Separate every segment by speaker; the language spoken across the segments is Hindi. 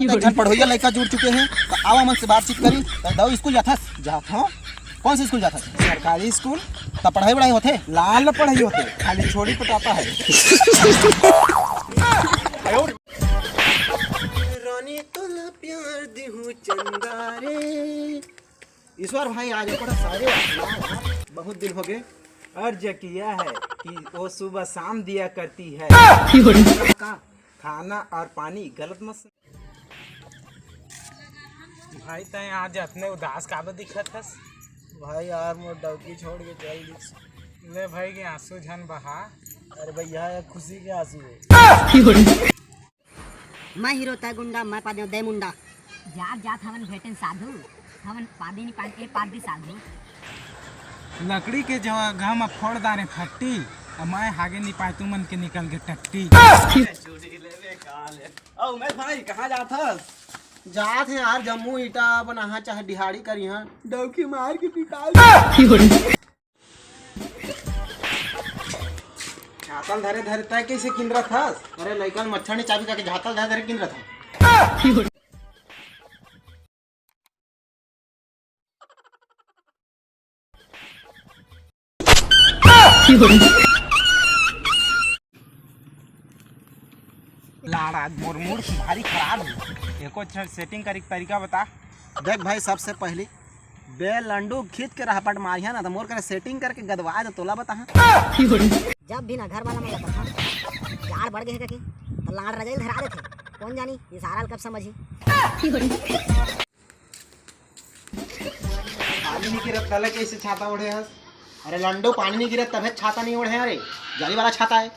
Speaker 1: जन पढ़ोइया लड़का जुड़ चुके हैं तो आवा मन से बातचीत करी दो स्कूल जाथस जात हो कौन सा स्कूल जाथस
Speaker 2: सरकारी स्कूल
Speaker 1: तो पढ़ाई वढ़ाई होते
Speaker 2: लाल पढ़ाई होते खाली छोड़ी पटाता है।
Speaker 1: रानी तोला प्यार दिहु चंदारे ईश्वर भाई आज बड़ा सारे बहुत दिन हो गए।
Speaker 2: अर्ज किया है कि वो सुबह शाम दिया करती है का खाना और पानी गलत मत भाई तय आज अपने उदास काबे दिखत हस
Speaker 1: भाई यार मोर डौकी छोड़ के चल दी
Speaker 2: ले भाई के आंसू झन बहा।
Speaker 1: अरे भैया खुशी के आंसू है।
Speaker 3: मैं हीरो तय गुंडा मैं पादे दे मुंडा
Speaker 4: जात जात हमन भेटन साधु हमन पादी नि पादी पादी साधु
Speaker 2: लकड़ी के जगह में फोड़ दाने फट्टी और मैं हागे नहीं पाए तुमन के निकल के टट्टी।
Speaker 1: उमेश भाई कहाँ जात हस? जात है यार जम्मू ईटा बना चाहे दिहाड़ी करी हां डौकी मार के निकाल झातल धरे धरे तय कैसे किंद्रत हस? अरे लइकन मच्छर ने चाबी का के झातल धरे धरे किंद्रत था।
Speaker 2: लाड़ा मोर मूड भारी खराब है एको सेटिंग करे तरीका बता।
Speaker 1: देख भाई सबसे पहले बे लंडू खींच के रहा पट मारिया ना तो मोर करे सेटिंग करके गदवा दे तोला बता।
Speaker 3: जब भी ना घर वाला मैं जाता था यार बढ़ गए के तो लाड़ रजाई धरा देते कौन जानी ये सारा कब समझी
Speaker 1: पानी नहीं गिरत तले कैसे छाता ओढ़े हस? अरे लंडू पानी नहीं गिरत तबे छाता नहीं ओढ़े। अरे जाली वाला छाता है।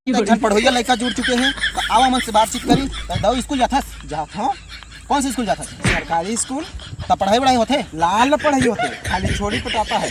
Speaker 1: जन पढ़ोइया लड़का जुड़ चुके हैं तो आवा मन से बातचीत करी दो स्कूल जाथस जात हो कौन सा स्कूल जाथस
Speaker 2: सरकारी स्कूल
Speaker 1: तो पढ़ाई वढ़ाई होते
Speaker 2: लाल पढ़ाई होते खाली छोड़ी पटाता है।